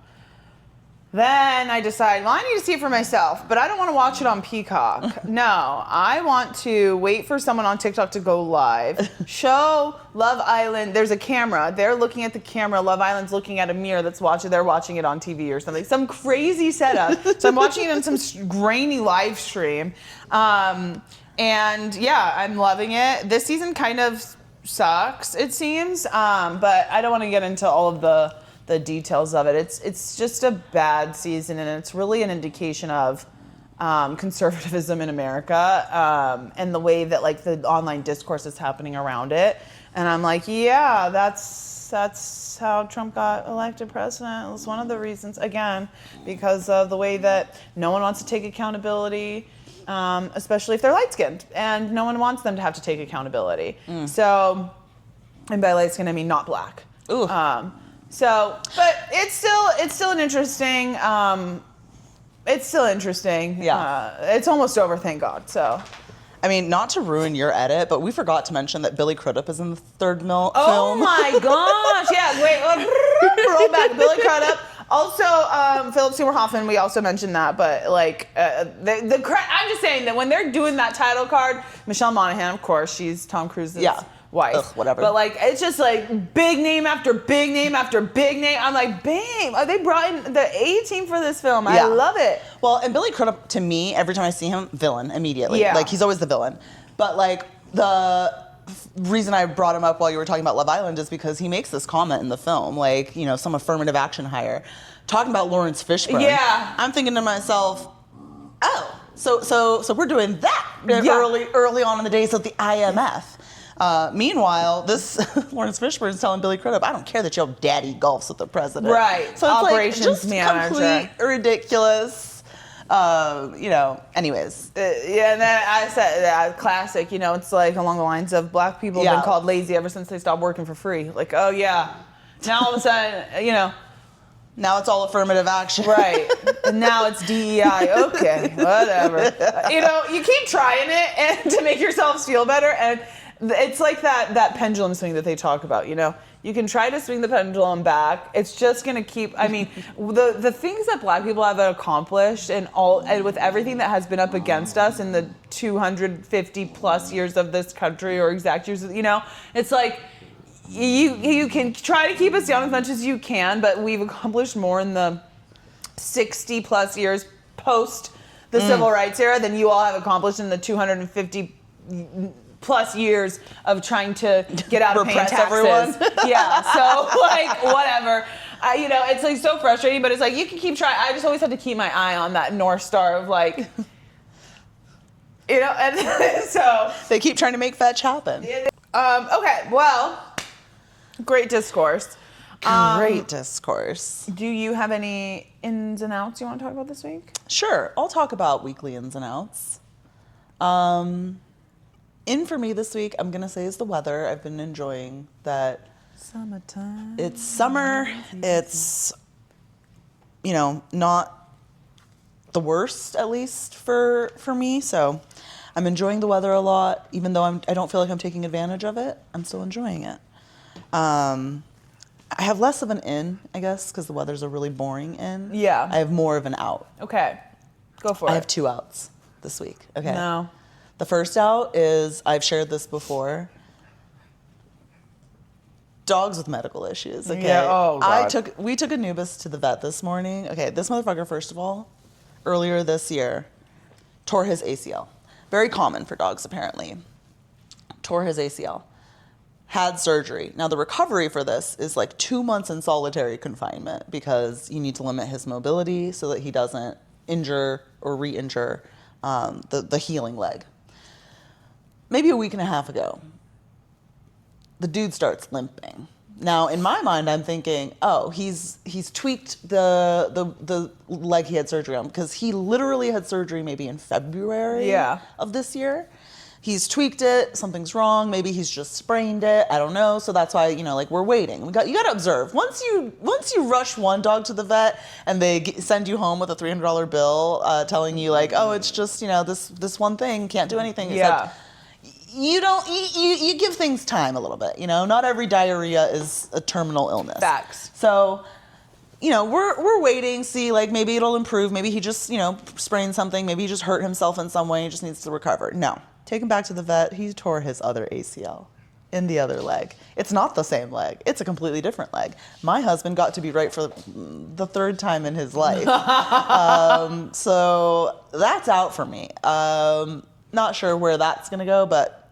Then I decide, well, I need to see it for myself, but I don't want to watch it on Peacock. No, I want to wait for someone on TikTok to go live, show Love Island. There's a camera. They're looking at the camera. Love Island's looking at a mirror that's watching. They're watching it on TV or something. Some crazy setup. So I'm watching it on some grainy live stream. And yeah, I'm loving it. This season kind of sucks, it seems. But I don't want to get into all of the details of it. It's just a bad season, and it's really an indication of conservatism in America, and the way that like the online discourse is happening around it. And I'm like, yeah, that's how Trump got elected president. It was one of the reasons, again, because of the way that no one wants to take accountability, especially if they're light-skinned, and no one wants them to have to take accountability. So, and by light-skinned I mean not black. Ooh. So, but it's still an interesting. It's still interesting. Yeah. It's almost over, thank God. So, I mean, not to ruin your edit, but we forgot to mention that Billy Crudup is in the third film. oh my gosh, yeah. Wait, roll back. Billy Crudup. Also, Philip Seymour Hoffman. We also mentioned that, but like I'm just saying that when they're doing that title card, Michelle Monaghan, of course, she's Tom Cruise's wife. Ugh, whatever. But like, it's just like big name after big name after big name. I'm like, babe, they brought in the A-team for this film. I love it. Well, and Billy Crudup, to me, every time I see him, villain immediately. Yeah. Like, he's always the villain. But like, the reason I brought him up while you were talking about Love Island is because he makes this comment in the film, like, you know, some affirmative action hire, talking about Lawrence Fishburne. Yeah. I'm thinking to myself, oh, so we're doing that early on in the days of the IMF. Meanwhile, this Lawrence Fishburne is telling Billy Crudup, I don't care that your daddy golfs with the president. Right. So it's Operations like just manager. complete ridiculous. You know, anyways. Yeah, and then I said, classic, you know, it's like along the lines of black people have been called lazy ever since they stopped working for free. Like, oh yeah. Now all of a sudden, you know. Now it's all affirmative action. Right. And now it's DEI. Okay, whatever. You know, you keep trying it and to make yourselves feel better, and it's like that pendulum swing that they talk about, you know. You can try to swing the pendulum back. It's just going to keep, I mean, the things that black people have accomplished and with everything that has been up against us in the 250 plus years of this country, or exact years, you know, it's like you can try to keep us young as much as you can, but we've accomplished more in the 60 plus years post the civil rights era than you all have accomplished in the 250 plus years of trying to get out of paying taxes. Everyone. Yeah, so like whatever. You know, it's like so frustrating, but it's like you can keep trying. I just always have to keep my eye on that North Star of like, you know, and so they keep trying to make fetch happen. Okay, well, great discourse. Great discourse. Do you have any ins and outs you want to talk about this week? Sure, I'll talk about weekly ins and outs. In for me this week, I'm gonna say is the weather. I've been enjoying that. Summertime. It's summer. It's, you know, not the worst, at least for me. So I'm enjoying the weather a lot, even though I don't feel like I'm taking advantage of it. I'm still enjoying it. I have less of an in, I guess, because the weather's a really boring in. Yeah. I have more of an out. Okay. Go for it. I have 2 outs this week. Okay. No. The first out is, I've shared this before, dogs with medical issues. Okay. Yeah. Oh, God. We took Anubis to the vet this morning. Okay. This motherfucker, first of all, earlier this year, tore his ACL. Very common for dogs, apparently. Tore his ACL. Had surgery. Now, the recovery for this is like 2 months in solitary confinement because you need to limit his mobility so that he doesn't injure or re-injure the healing leg. Maybe a week and a half ago, the dude starts limping. Now, in my mind, I'm thinking, oh, he's tweaked the leg he had surgery on, because he literally had surgery maybe in February of this year. He's tweaked it, something's wrong, maybe he's just sprained it, I don't know. So that's why, we're waiting. You got to observe. Once you rush one dog to the vet and they send you home with a $300 bill telling you like, oh, it's just, this one thing, can't do anything. Yeah. You give things time a little bit, Not every diarrhea is a terminal illness. Facts. So, we're waiting, see, like, maybe it'll improve. Maybe he just, sprained something. Maybe he just hurt himself in some way. He just needs to recover. No. Take him back to the vet. He tore his other ACL in the other leg. It's not the same leg. It's a completely different leg. My husband got to be right for the 3rd time in his life. So that's out for me. Not sure where that's going to go, but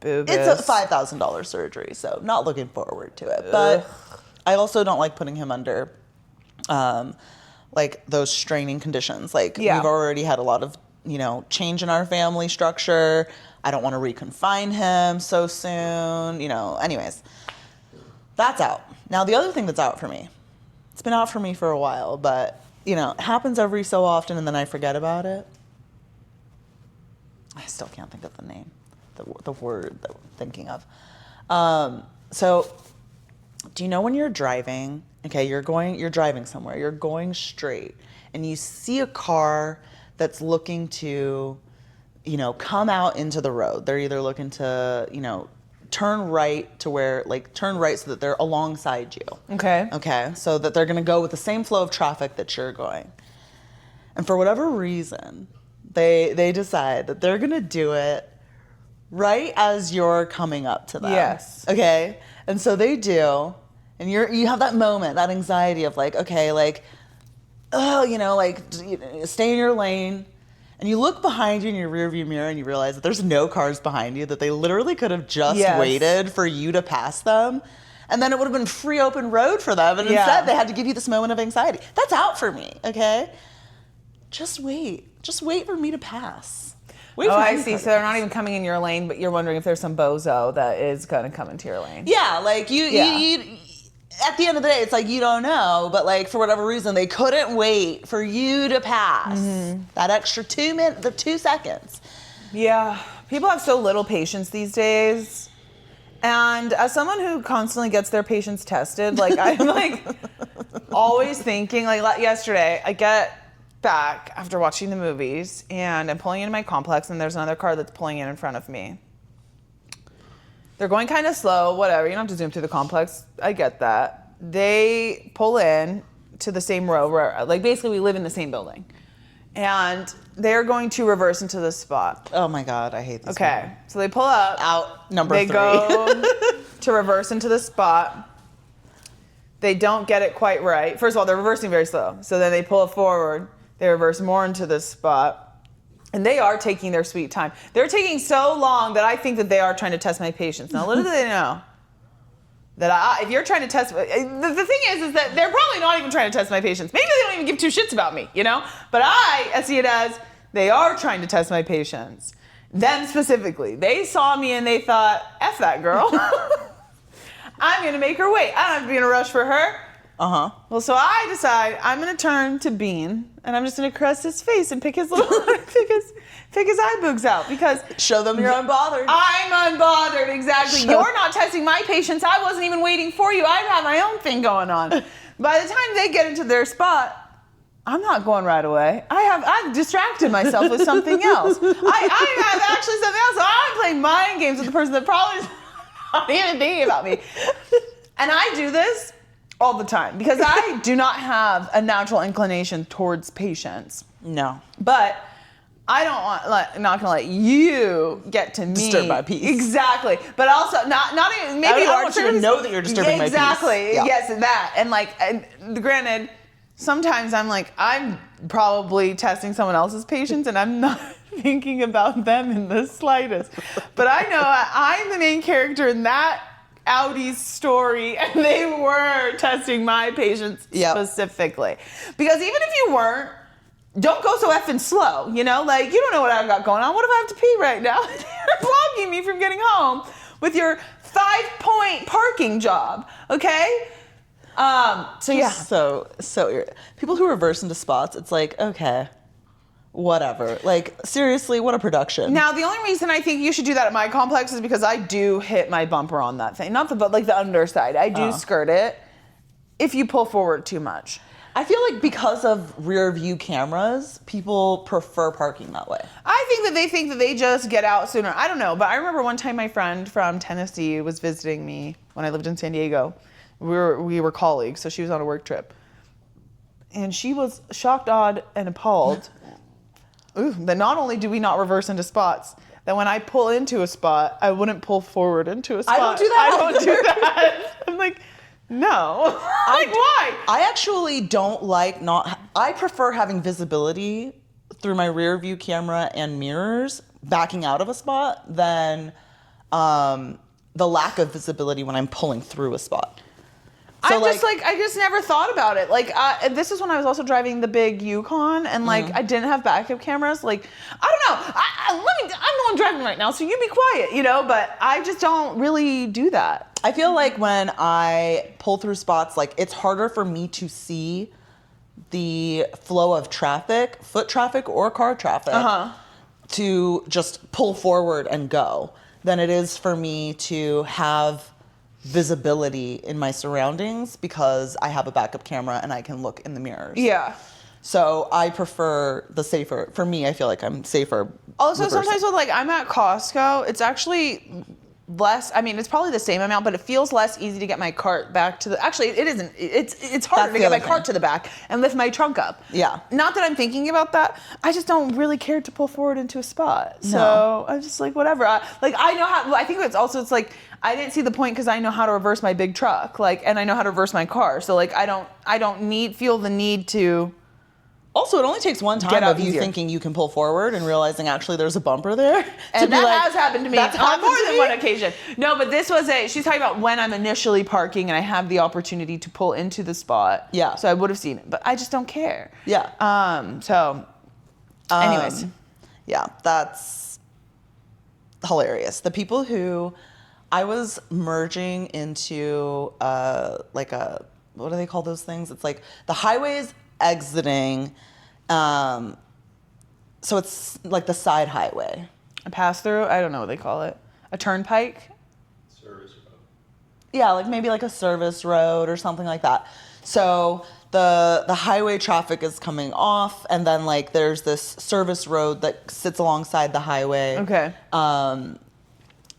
it's a $5,000 surgery, so not looking forward to it. But I also don't like putting him under like those straining conditions. Like we've already had a lot of change in our family structure. I don't want to reconfine him so soon, anyways. That's out. Now, the other thing that's out for me, it's been out for me for a while, but, it happens every so often and then I forget about it. I still can't think of the name, the word that I'm thinking of. So, do you know when you're driving, okay, you're driving somewhere, you're going straight, and you see a car that's looking to, come out into the road. They're either looking to, turn right to where, like, turn right so that they're alongside you. Okay. Okay, so that they're going to go with the same flow of traffic that you're going. And for whatever reason, they decide that they're going to do it right as you're coming up to them. Yes. Okay? And so they do, and you have that moment, that anxiety of like, okay, like, oh, stay in your lane. And you look behind you in your rearview mirror and you realize that there's no cars behind you, that they literally could have just waited for you to pass them. And then it would have been free open road for them. And instead they had to give you this moment of anxiety. That's out for me, okay? Just wait. Just wait for me to pass. I see. So they're not even coming in your lane, but you're wondering if there's some bozo that is going to come into your lane. Yeah, like you at the end of the day, it's like you don't know, but like for whatever reason, they couldn't wait for you to pass that extra 2 seconds. Yeah, people have so little patience these days. And as someone who constantly gets their patience tested, like I'm like always thinking, like yesterday, I get back after watching the movies and I'm pulling into my complex and there's another car that's pulling in front of me. They're going kind of slow, whatever. You don't have to zoom through the complex. I get that. They pull in to the same row where, like, basically we live in the same building. And they're going to reverse into this spot. Oh my God, I hate this. Okay, people. So they pull up. Out number 3. They go to reverse into the spot. They don't get it quite right. First of all, they're reversing very slow. So then they pull it forward. They reverse more into this spot. And they are taking their sweet time. They're taking so long that I think that they are trying to test my patience. Now, little do they know that if you're trying to test, the thing is that they're probably not even trying to test my patience. Maybe they don't even give 2 shits about me, But I see it as they are trying to test my patience. Them specifically. They saw me and they thought, F that girl. I'm going to make her wait. I don't have to be in a rush for her. Uh-huh. Well, so I decide I'm going to turn to Bean and I'm just going to caress his face and pick his little, pick his eye boogs out because... Show them you're unbothered. I'm unbothered, exactly. You're not testing my patience. I wasn't even waiting for you. I've had my own thing going on. By the time they get into their spot, I'm not going right away. I've distracted myself with something else. I have actually something else. So I'm playing mind games with the person that probably is not even thinking about me. And I do this all the time because I do not have a natural inclination towards patience. No. But I don't want, not gonna let you get to me. Disturb my peace. Exactly. But also, not even, maybe I don't want you to know that you're disturbing my peace. Exactly. Yeah. Yes, that. And granted, sometimes I'm probably testing someone else's patience and I'm not thinking about them in the slightest. But I know I'm the main character in that Audi's story and they were testing my patience specifically. Because even if you weren't, don't go so effing slow, you know? Like, you don't know what I've got going on. What if I have to pee right now? You're blocking me from getting home with your 5-point parking job, okay? So yeah. So people who reverse into spots, it's like, okay, whatever. Like, seriously, what a production. Now, the only reason I think you should do that at my complex is because I do hit my bumper on that thing. Not the, but like the underside. I do skirt it if you pull forward too much. I feel like because of rear view cameras, people prefer parking that way. I think that they just get out sooner. I don't know, but I remember one time my friend from Tennessee was visiting me when I lived in San Diego. We were colleagues, so she was on a work trip. And she was shocked, awed, and appalled that not only do we not reverse into spots, that when I pull into a spot, I wouldn't pull forward into a spot. I don't do that. I don't do that. I'm like, no. Why? I actually don't like I prefer having visibility through my rear view camera and mirrors backing out of a spot than the lack of visibility when I'm pulling through a spot. So I just never thought about it. Like, this is when I was also driving the big Yukon, and like I didn't have backup cameras. Like, I don't know. I'm going driving right now, so you be quiet, you know. But I just don't really do that. I feel like when I pull through spots, like it's harder for me to see the flow of traffic, foot traffic or car traffic, to just pull forward and go than it is for me to have visibility in my surroundings because I have a backup camera and I can look in the mirrors. Yeah. So I prefer the safer, for me, I feel like I'm safer. Also, sometimes with I'm at Costco, it's actually less, I mean, it's probably the same amount, but it feels less easy to get my cart back to the, actually it isn't, it's harder to get my cart to the back and lift my trunk up. Yeah. Not that I'm thinking about that, I just don't really care to pull forward into a spot. So No. I'm just like, whatever. I know how, I think it's like, I didn't see the point because I know how to reverse my big truck, and I know how to reverse my car. So I don't feel the need to. Also, it only takes one time of you thinking you can pull forward and realizing actually there's a bumper there. And that has happened to me on more than one occasion. occasion. No, but this was she's talking about when I'm initially parking and I have the opportunity to pull into the spot. Yeah. So I would have seen it, but I just don't care. Yeah. Anyways. Yeah, that's hilarious. The people who I was merging into what do they call those things? It's like the highways exiting, so it's like the side highway. A pass through? I don't know what they call it. A turnpike? Service road. Yeah, like maybe like a service road or something like that. So the highway traffic is coming off, and then there's this service road that sits alongside the highway. Okay.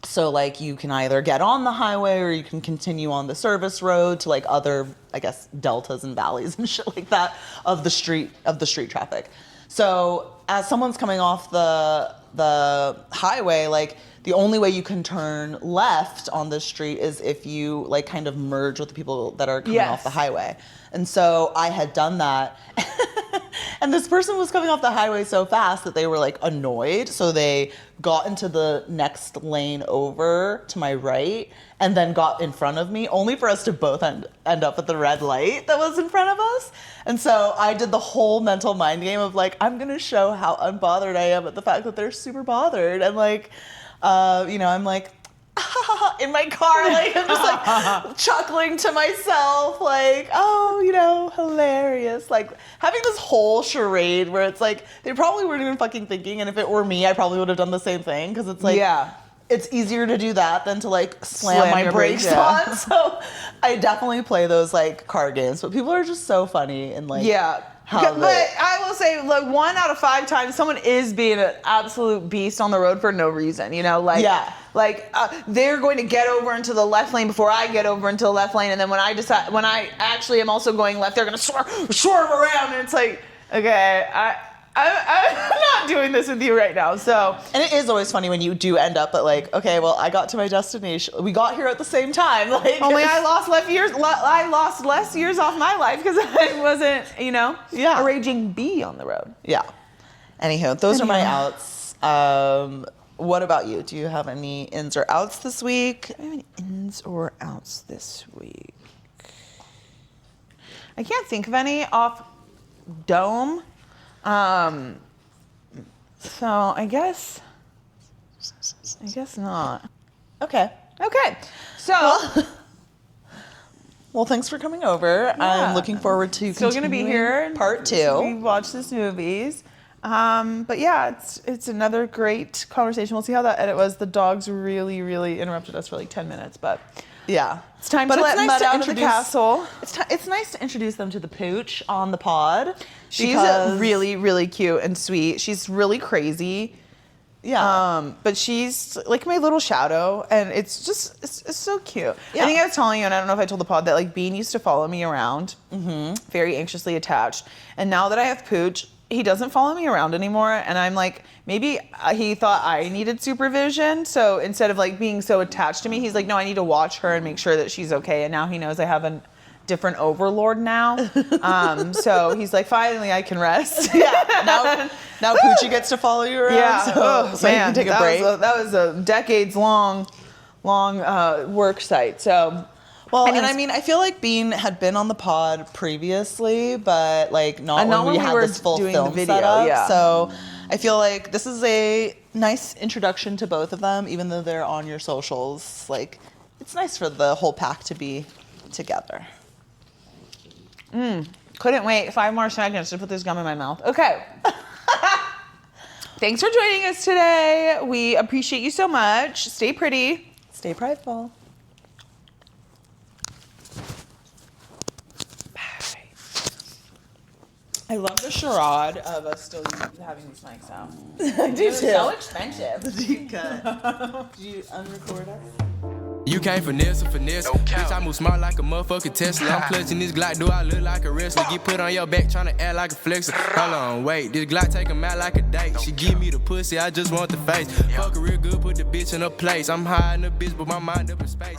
So you can either get on the highway or you can continue on the service road to other, I guess, deltas and valleys and shit like that of the street traffic. So as someone's coming off the highway, the only way you can turn left on this street is if you kind of merge with the people that are coming off the highway. And so I had done that. And this person was coming off the highway so fast that they were annoyed. So they got into the next lane over to my right and then got in front of me, only for us to both end up at the red light that was in front of us. And so I did the whole mental mind game of I'm going to show how unbothered I am at the fact that they're super bothered. And I'm in my car, I'm just chuckling to myself, hilarious. Having this whole charade where it's they probably weren't even fucking thinking, and if it were me, I probably would have done the same thing, because it's it's easier to do that than to slam my brakes on. So I definitely play those car games, but people are just so funny and But I will say, like, 1 out of 5 times, someone is being an absolute beast on the road for no reason, you know? Like, they're going to get over into the left lane before I get over into the left lane, and then when I actually am also going left, they're going to swerve around, and it's like, okay, I'm not doing this with you right now, so. And it is always funny when you do end up at like, okay, well, I got to my destination. We got here at the same time. Like, only I lost less years off my life because I wasn't, a raging bee on the road. Yeah. Anywho, those are my outs. What about you? Do you have any ins or outs this week? Do I have any ins or outs this week? I can't think of any off dome. So I guess not. Okay. So, well, thanks for coming over. Yeah. I'm looking forward to still going to be here in part 2. We watch these movies. But yeah, it's another great conversation. We'll see how that edit was. The dogs really, really interrupted us for like 10 minutes, but yeah, it's time to let Mud out of the castle. It's nice to introduce them to the pooch on the pod. She's really, really cute and sweet. She's really crazy. Yeah. But she's like my little shadow, and it's so cute. Yeah. I think I was telling you, and I don't know if I told the pod, that like Bean used to follow me around, very anxiously attached. And now that I have Pooch, he doesn't follow me around anymore, and I'm like, maybe he thought I needed supervision, so instead of like being so attached to me, he's like, no, I need to watch her and make sure that she's okay. And now he knows I have a different overlord now, so he's like, finally I can rest. Yeah, now Poochie gets to follow you around. Yeah, so man, you can take a break. That was a decades long work site. So. Well, and I mean, I feel like Bean had been on the pod previously, but like not when we had this full film setup. Yeah. So I feel like this is a nice introduction to both of them, even though they're on your socials. Like, it's nice for the whole pack to be together. Couldn't wait 5 more seconds to put this gum in my mouth. Okay. Thanks for joining us today. We appreciate you so much. Stay pretty. Stay prideful. I love the charade of us still having these mics out. I do too. So expensive. The deep cut. Did you unrecord us? You can't finesse. Bitch, I move smart like a motherfucking Tesla. I'm clutching this Glock, do I look like a wrestler? Get put on your back, tryna act like a flexer. Hold on, wait, this Glock take 'em out like a date. She give me the pussy, I just want the face. Fuck her real good, put the bitch in her place. I'm high in the bitch, but my mind up in space.